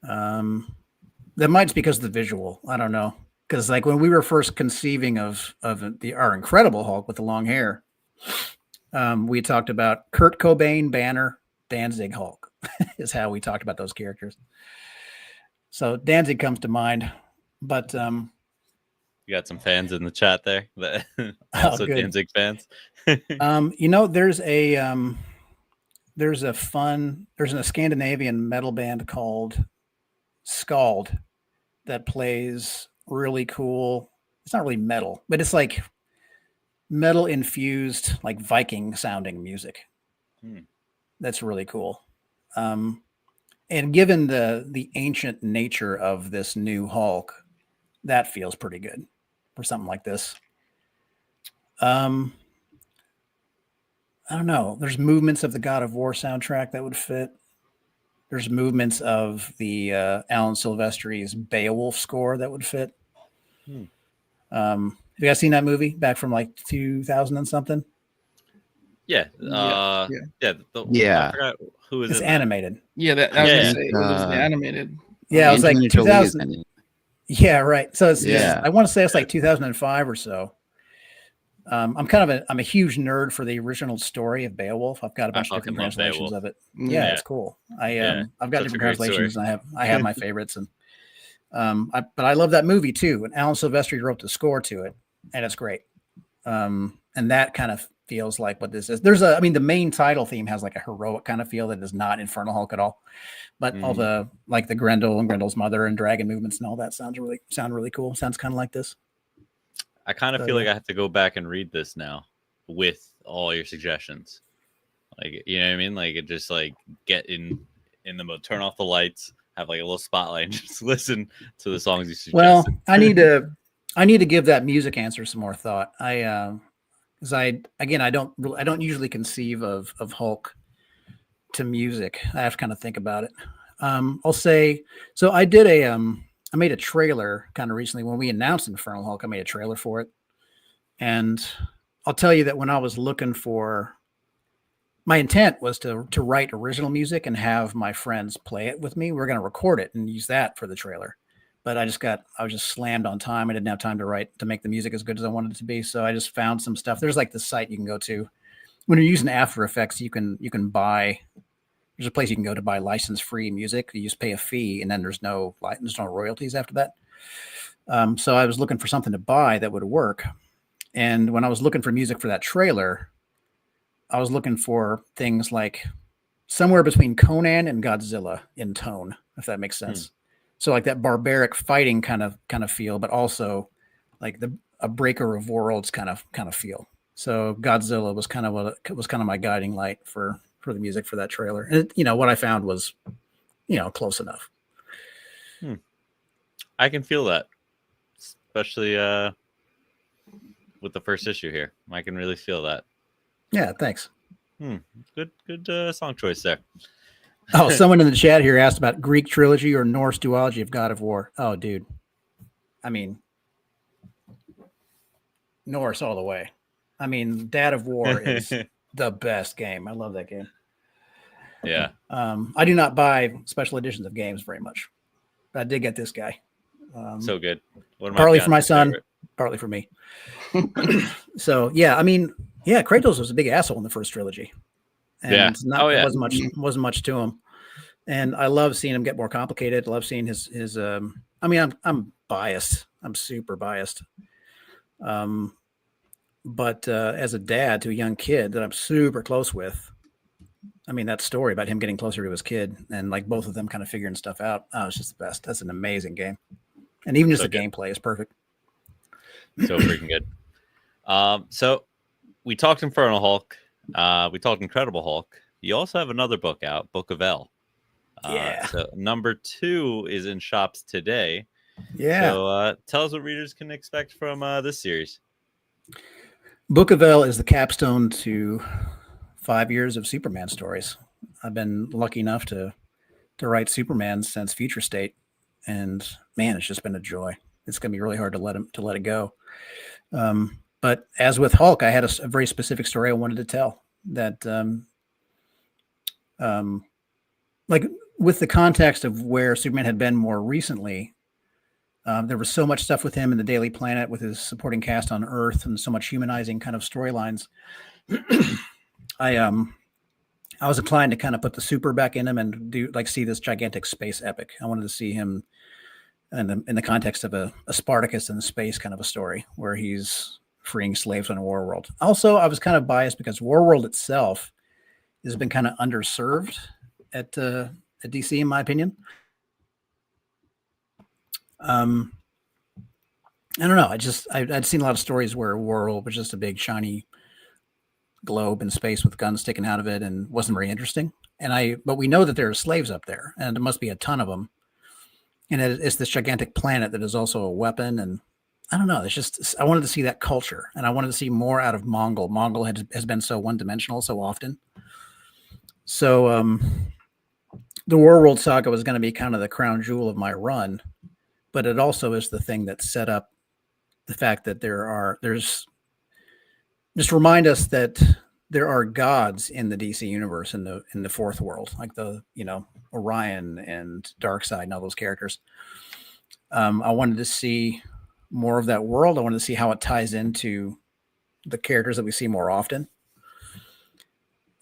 That might be because of the visual. I don't know. Because like when we were first conceiving of our Incredible Hulk with the long hair, we talked about Kurt Cobain, Banner, Danzig, Hulk is how we talked about those characters. So Danzig comes to mind. But You got some fans in the chat there that also good. Danzig fans. There's a Scandinavian metal band called Scald that plays really cool. It's not really metal, but it's like metal infused, like Viking sounding music. That's really cool. And given the ancient nature of this new Hulk, that feels pretty good for something like this. I don't know. There's movements of the God of War soundtrack that would fit. There's movements of the Alan Silvestri's Beowulf score that would fit. Have you guys seen that movie back from like 2000 and something? Yeah. Yeah. I forgot who was It's in animated. That. Yeah, that I was gonna say it was the animated. Yeah, it was like Angelina Jolie is 2000. in it. Yeah, right. So it's Yeah. I want to say it's like 2005 or so. I'm a huge nerd for the original story of Beowulf. I've got a bunch of different translations of it. Yeah, it's cool. I've got different translations. And I have my favorites, and but I love that movie too. And Alan Silvestri wrote the score to it, and it's great. And that kind of feels like what this is. The main title theme has like a heroic kind of feel that is not Infernal Hulk at all. But all the like the Grendel and Grendel's mother and dragon movements and all that sound really cool. Sounds kind of like this. I kind of feel like I have to go back and read this now with all your suggestions. Like, you know what I mean? Like, it just like get in the mode, turn off the lights, have like a little spotlight, and just listen to the songs you suggested. Well, I need to give that music answer some more thought. Because I don't usually conceive of Hulk to music. I have to kind of think about it. I'll say so. I made a trailer kind of recently when we announced Infernal Hulk. I made a trailer for it, and I'll tell you that when I was looking for, my intent was to write original music and have my friends play it with me. We're going to record it and use that for the trailer. But I was just slammed on time. I didn't have time to make the music as good as I wanted it to be. So I just found some stuff. There's like this site you can go to when you're using After Effects. You can buy. There's a place you can go to buy license-free music. You just pay a fee, and then there's no royalties after that. So I was looking for something to buy that would work. And when I was looking for music for that trailer, I was looking for things like somewhere between Conan and Godzilla in tone, if that makes sense. So like that barbaric fighting kind of feel, but also like a breaker of worlds kind of feel. So Godzilla was kind of my guiding light for the music for that trailer. And what I found was, close enough. I can feel that, especially with the first issue here. I can really feel that. Yeah, thanks. Good song choice there. Oh, someone in the chat here asked about Greek trilogy or Norse duology of God of War. Oh, dude. I mean, Norse all the way. I mean, Dad of War is the best game. I love that game. Yeah. I do not buy special editions of games very much, but I did get this guy. So good. Partly for my son, partly for me. So yeah, I mean, yeah, Kratos was a big asshole in the first trilogy, and wasn't much to him. And I love seeing him get more complicated. I love seeing his. I mean, I'm biased. I'm super biased. But as a dad to a young kid that I'm super close with, I mean, that story about him getting closer to his kid and like both of them kind of figuring stuff out. Oh, it's just the best. That's an amazing game. And even just the gameplay is perfect. So freaking good. So we talked Infernal Hulk. We talked Incredible Hulk. You also have another book out, Book of L. So number 2 is in shops today. Yeah. So tell us what readers can expect from this series. Book of L is the capstone to 5 years of Superman stories. I've been lucky enough to write Superman since Future State, and man, it's just been a joy. It's going to be really hard to let it go. But as with Hulk, I had a very specific story I wanted to tell that, like with the context of where Superman had been more recently, there was so much stuff with him in the Daily Planet with his supporting cast on Earth and so much humanizing kind of storylines. I was inclined to kind of put the super back in him and see this gigantic space epic. I wanted to see him and in the context of a Spartacus in space kind of a story where he's freeing slaves on Warworld. Also, I was kind of biased because Warworld itself has been kind of underserved at DC, in my opinion. I don't know. I'd seen a lot of stories where Warworld was just a big shiny globe in space with guns sticking out of it and wasn't very interesting. But we know that there are slaves up there, and there must be a ton of them. And it's this gigantic planet that is also a weapon. And I don't know. I wanted to see that culture, and I wanted to see more out of Mongol. Mongol has been so one-dimensional so often. So the Warworld saga was going to be kind of the crown jewel of my run, but it also is the thing that set up the fact that just remind us that there are gods in the DC universe in the fourth world, like Orion and Darkseid and all those characters. I wanted to see more of that world. I wanted to see how it ties into the characters that we see more often.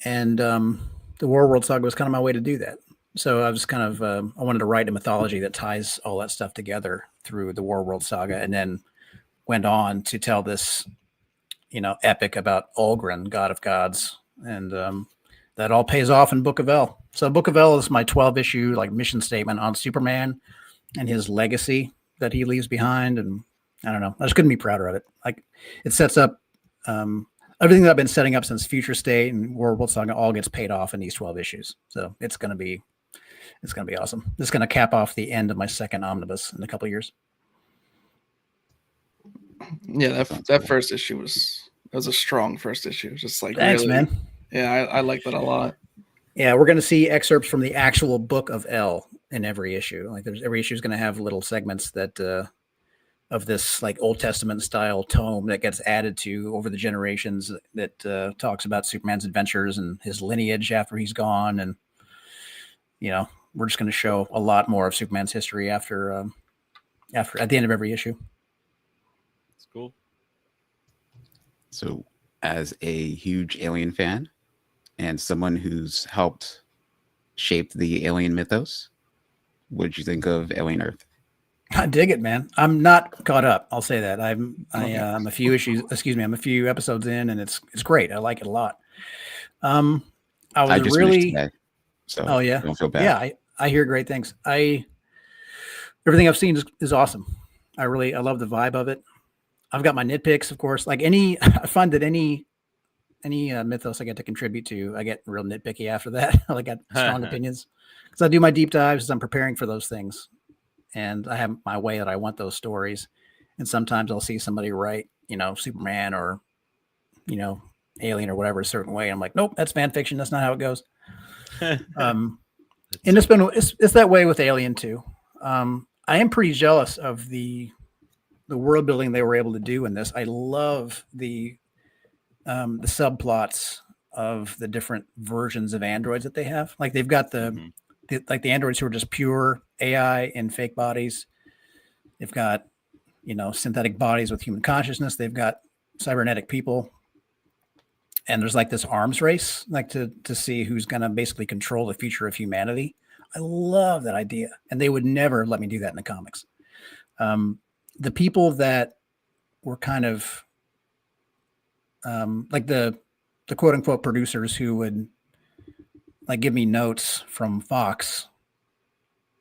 And the Warworld saga was kind of my way to do that. So I was I wanted to write a mythology that ties all that stuff together through the Warworld saga, and then went on to tell this, epic about Ulgrin, god of gods. And that all pays off in Book of L. So Book of L is my 12-issue mission statement on Superman and his legacy that he leaves behind. And I don't know, I just couldn't be prouder of it. It sets up everything that I've been setting up since Future State and Warworld Saga all gets paid off in these 12 issues. So it's going to be awesome. It's going to cap off the end of my second omnibus in a couple of years. Yeah, that first issue was a strong first issue. Just thanks, really, man. Yeah, I like that a lot. Yeah, we're going to see excerpts from the actual Book of L in every issue. Every issue is going to have little segments that of this Old Testament style tome that gets added to over the generations that talks about Superman's adventures and his lineage after he's gone. And we're just going to show a lot more of Superman's history after at the end of every issue. That's cool. So, as a huge Alien fan and someone who's helped shape the Alien mythos, what did you think of Alien Earth? I dig it, man. I'm not caught up. I'll say that. I'm a few episodes in, and it's great. I like it a lot. I just finished today, so oh yeah, don't feel bad. Yeah, I hear great things. Everything I've seen is awesome. I love the vibe of it. I've got my nitpicks, of course. I find that any mythos I get to contribute to, I get real nitpicky after that. I got strong opinions because I do my deep dives as I'm preparing for those things, and I have my way that I want those stories. And sometimes I'll see somebody write, Superman or, Alien or whatever a certain way. I'm like, nope, that's fan fiction. That's not how it goes. And it's that way with Alien too. I am pretty jealous of the world building they were able to do in this. I love the subplots of the different versions of androids that they have. They've got the androids who are just pure AI in fake bodies. They've got, synthetic bodies with human consciousness. They've got cybernetic people. And there's this arms race, to see who's going to basically control the future of humanity. I love that idea. And they would never let me do that in the comics. The people that were kind of the quote unquote producers who would give me notes from Fox.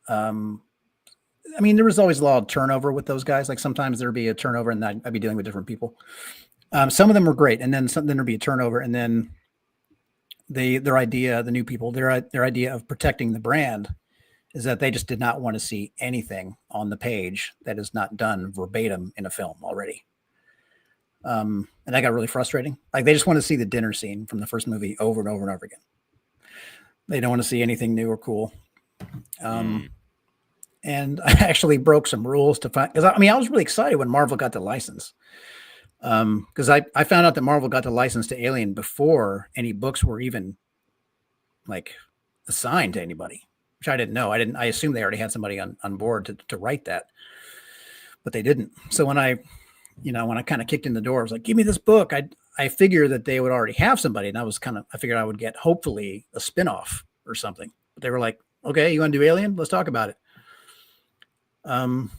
There was always a lot of turnover with those guys. Sometimes there'd be a turnover and I'd be dealing with different people. Some of them were great. And then there'd be a turnover. And then their idea, the new people, their idea of protecting the brand is that they just did not want to see anything on the page that is not done verbatim in a film already. And that got really frustrating. They just want to see the dinner scene from the first movie over and over and over again. They don't want to see anything new or cool. And I actually broke some rules because I was really excited when Marvel got the license. Because I found out that Marvel got the license to Alien before any books were even assigned to anybody, which I didn't know. I assumed they already had somebody on board to write that, but they didn't. So when I kind of kicked in the door, I was like, give me this book. I figured that they would already have somebody, and I figured I would get hopefully a spinoff or something. But they were like, okay, you want to do Alien? Let's talk about it. When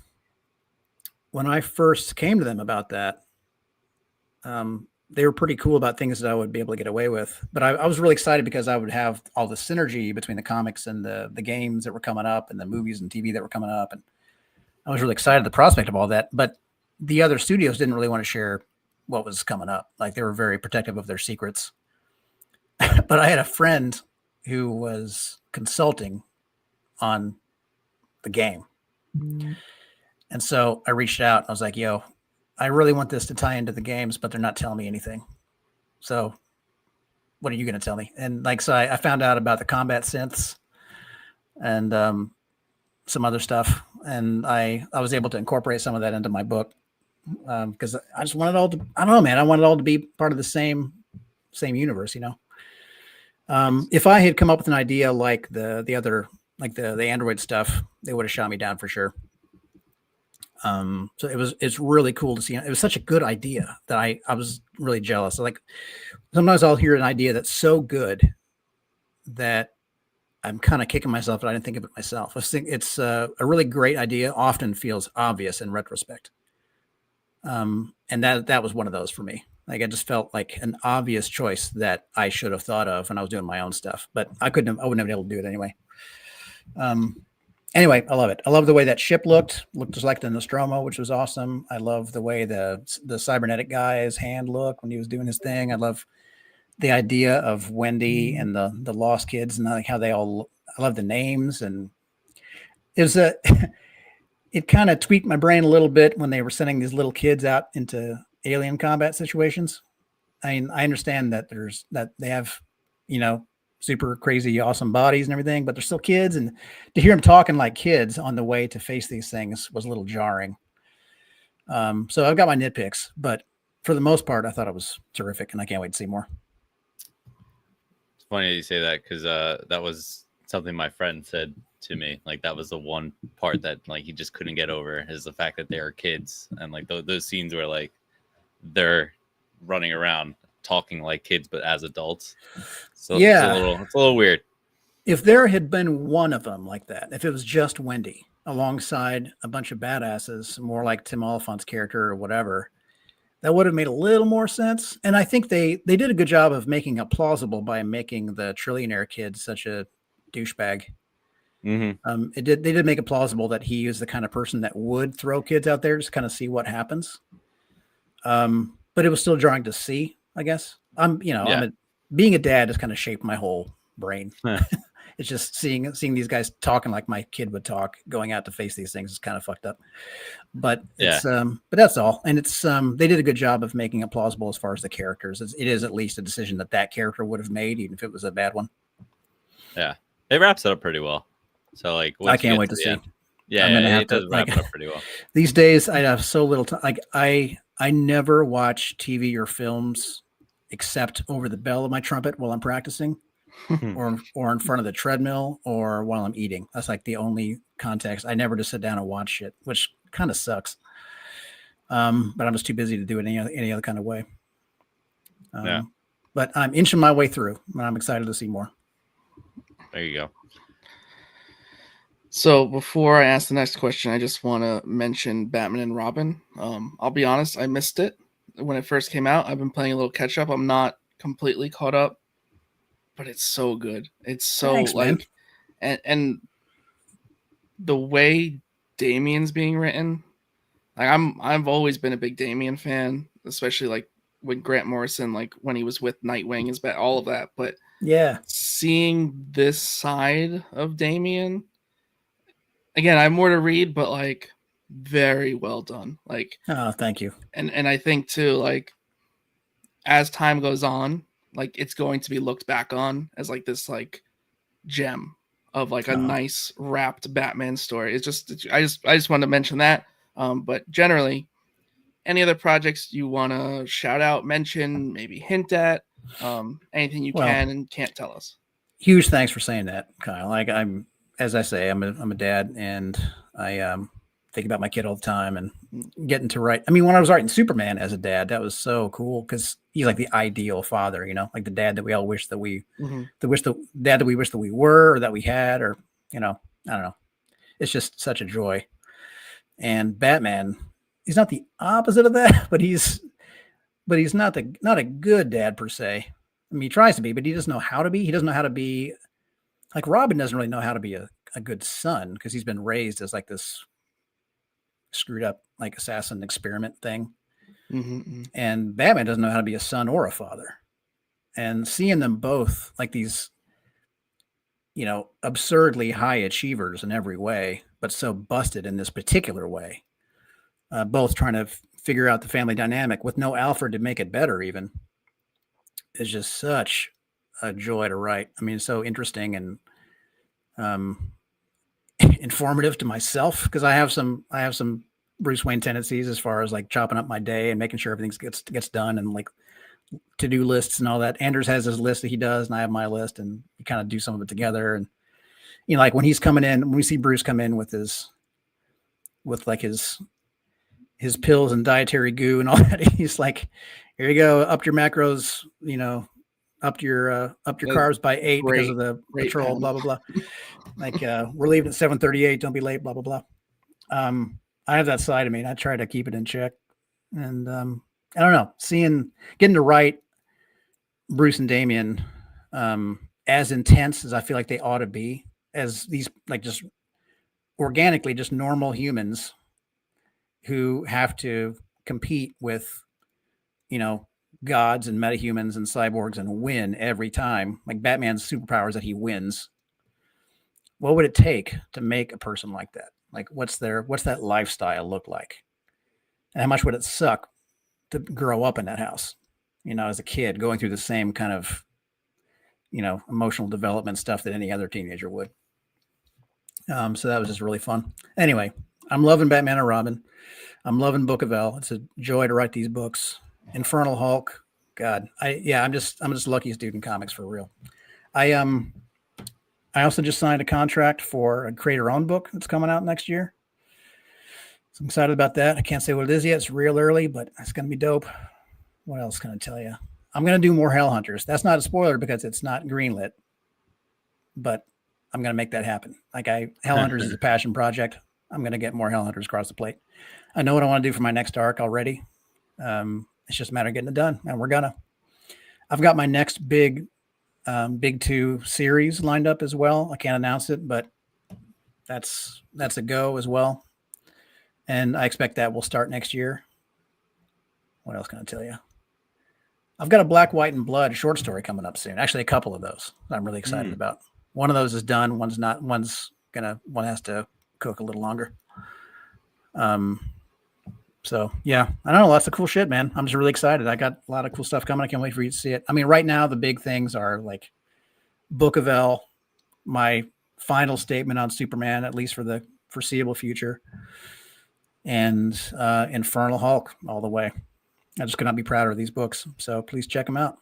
I first came to them about that, they were pretty cool about things that I would be able to get away with. But I was really excited because I would have all the synergy between the comics and the games that were coming up and the movies and TV that were coming up. And I was really excited at the prospect of all that. But the other studios didn't really want to share what was coming up. Like, they were very protective of their secrets. But I had a friend who was consulting on the game. And so I reached out. I was like, yo, I really want this to tie into the games, but they're not telling me anything. So what are you going to tell me? And like, so I found out about the combat synths and some other stuff. And I was able to incorporate some of that into my book because I just wanted all to, I don't know, man. I wanted it all to be part of the same universe, you know? If I had come up with an idea like the other, like the Android stuff, they would have shot me down for sure. So it's really cool to see. It was such a good idea that I was really jealous. Like, sometimes I'll hear an idea that's so good that I'm kind of kicking myself that I didn't think of it myself. I think it's a really great idea. Often feels obvious in retrospect. And that was one of those for me. Like, I just felt like an obvious choice that I should have thought of when I was doing my own stuff, but I wouldn't have been able to do it anyway. Anyway, I love it. I love the way that ship looked just like the Nostromo, which was awesome. I love the way the cybernetic guy's hand looked when he was doing his thing. I love the idea of Wendy and the Lost Kids and like how they all, I love the names. And it was it kind of tweaked my brain a little bit when they were sending these little kids out into alien combat situations. I mean, I understand that they have, you know, super crazy, awesome bodies and everything, but they're still kids. And to hear them talking like kids on the way to face these things was a little jarring. So I've got my nitpicks, but for the most part, I thought it was terrific and I can't wait to see more. It's funny you say that because that was something my friend said to me. Like, that was the one part that like he just couldn't get over, is the fact that they are kids. And like those scenes where like they're running around talking like kids but as adults, so yeah, it's a little weird. If there had been one of them like that, if it was just Wendy alongside a bunch of badasses, more like Tim Oliphant's character or whatever, that would have made a little more sense. And I think they did a good job of making it plausible by making the trillionaire kid such a douchebag. Mm-hmm. They did make it plausible that he is the kind of person that would throw kids out there just kind of see what happens. But it was still jarring to see, I guess. Being a dad has kind of shaped my whole brain. It's just seeing these guys talking like my kid would talk, going out to face these things is kind of fucked up. But it's but that's all. And it's they did a good job of making it plausible as far as the characters. It is at least a decision that character would have made, even if it was a bad one. Yeah, it wraps it up pretty well. So like, I can't wait to see. Yeah, it does wrap it up pretty well. These days, I have so little time. Like I never watch TV or films except over the bell of my trumpet while I'm practicing, or in front of the treadmill, or while I'm eating. That's like the only context. I never just sit down and watch shit, which kind of sucks. But I'm just too busy to do it any other kind of way. But I'm inching my way through, and I'm excited to see more. There you go. So before I ask the next question, I just want to mention Batman and Robin. I'll be honest, I missed it when it first came out. I've been playing a little catch up. I'm not completely caught up, but it's so good. It's so Thanks, like, and the way Damian's being written, like I've always been a big Damian fan, especially like when Grant Morrison, like when he was with Nightwing, is all of that. But yeah, seeing this side of Damian. Again, I have more to read, but like very well done. Like, oh, thank you. And I think too, like as time goes on, like it's going to be looked back on as like this like gem of like a nice wrapped Batman story. I just wanted to mention that. But generally, any other projects you want to shout out, mention, maybe hint at, anything you can and can't tell us. Huge thanks for saying that, Kyle. Like as I say, I'm a dad, and I think about my kid all the time and getting to write. I mean, when I was writing Superman as a dad, that was so cool because he's like the ideal father, you know, like the dad that we all wish that we, the dad that we wish that we were, or that we had, or, you know, I don't know. It's just such a joy. And Batman, he's not the opposite of that, but he's not a good dad per se. I mean, he tries to be, but he doesn't know how to be. He doesn't know how to be like Robin doesn't really know how to be a good son because he's been raised as like this screwed up like assassin experiment thing. Mm-hmm. And Batman doesn't know how to be a son or a father. And seeing them both like these, absurdly high achievers in every way, but so busted in this particular way, both trying to figure out the family dynamic with no Alfred to make it better even, is just such a joy to write. I mean, it's so interesting and informative to myself because I have some Bruce Wayne tendencies as far as like chopping up my day and making sure everything gets done and like to-do lists and all that. Anders has his list that he does, and I have my list, and we kind of do some of it together. And like when he's coming in, when we see Bruce come in with his pills and dietary goo and all that, he's like, "Here you go, up your macros, up your carbs by 8 because of the patrol, blah blah blah." Like we're leaving at 7:38. Don't be late, blah blah blah. I have that side of me, and I try to keep it in check. And I don't know, getting to write Bruce and Damian as intense as I feel like they ought to be, as these like just organically just normal humans who have to compete with, gods and metahumans and cyborgs and win every time. Like Batman's superpower is that he wins. What would it take to make a person like that? Like what's that lifestyle look like? And how much would it suck to grow up in that house, as a kid going through the same kind of, emotional development stuff that any other teenager would. So that was just really fun. Anyway, I'm loving Batman and Robin. I'm loving Book of L. It's a joy to write these books. Infernal Hulk. God, I'm just luckiest dude in comics for real. I also just signed a contract for a creator-owned book that's coming out next year. So I'm excited about that. I can't say what it is yet. It's real early, but it's going to be dope. What else can I tell you? I'm going to do more Hell Hunters. That's not a spoiler because it's not greenlit, but I'm going to make that happen. Like Hell Hunters is a passion project. I'm going to get more Hell Hunters across the plate. I know what I want to do for my next arc already. It's just a matter of getting it done, and I've got my next big 2 series lined up as well. I can't announce it, but that's a go as well. And I expect that will start next year. What else can I tell you? I've got a Black, White, and Blood short story coming up soon. Actually, a couple of those I'm really excited about. One of those is done. One's not. One has to cook a little longer. So yeah, I don't know. Lots of cool shit, man. I'm just really excited. I got a lot of cool stuff coming. I can't wait for you to see it. I mean, right now the big things are like Book of L, my final statement on Superman, at least for the foreseeable future, and Infernal Hulk all the way. I just could not be prouder of these books. So please check them out.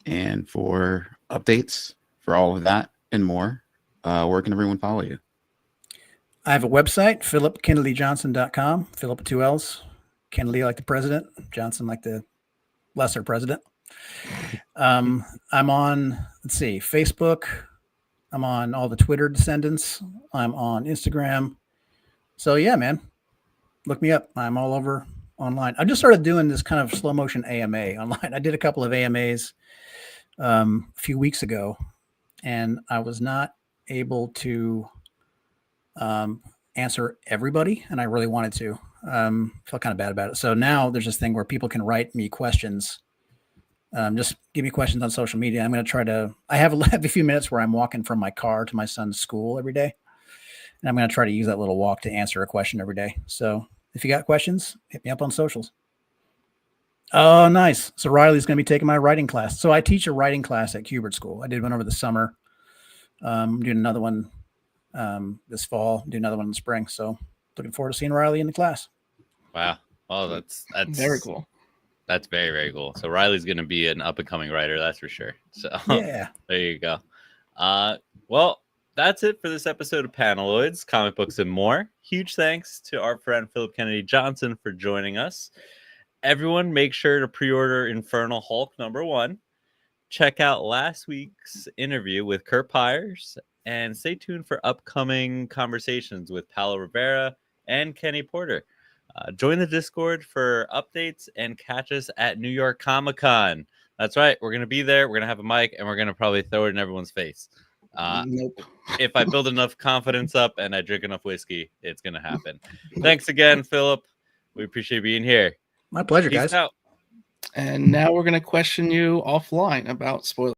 And for updates for all of that and more, where can everyone follow you? I have a website, phillipkennedyjohnson.com. Philip with 2 L's. Kennedy like the president, Johnson like the lesser president. I'm on, Facebook. I'm on all the Twitter descendants. I'm on Instagram. So yeah, man, look me up. I'm all over online. I just started doing this kind of slow motion AMA online. I did a couple of AMAs a few weeks ago, and I was not able to answer everybody, and I really wanted to. Felt kind of bad about it. So now there's this thing where people can write me questions. Just give me questions on social media. I'm going to try to. I have a few minutes where I'm walking from my car to my son's school every day, and I'm going to try to use that little walk to answer a question every day. So if you got questions, hit me up on socials. Oh, nice. So Riley's going to be taking my writing class. So I teach a writing class at Hubert School. I did one over the summer. I'm doing another one this fall, do another one in the spring. So looking forward to seeing Riley in the class. Wow. Oh, that's very cool. That's very, very cool. So Riley's going to be an up and coming writer. That's for sure. So yeah, there you go. Well, that's it for this episode of Panelloids, Comic Books and More. Huge thanks to our friend Phillip Kennedy Johnson for joining us. Everyone, make sure to pre-order Infernal Hulk #1. Check out last week's interview with Kurt Pyers and stay tuned for upcoming conversations with Paolo Rivera and Kenny Porter. Join the Discord for updates and catch us at New York Comic-Con. That's right. We're going to be there. We're going to have a mic, and we're going to probably throw it in everyone's face. Nope. If I build enough confidence up and I drink enough whiskey, it's going to happen. Thanks again, Philip. We appreciate being here. My pleasure, Peace guys. out. And now we're going to question you offline about spoilers.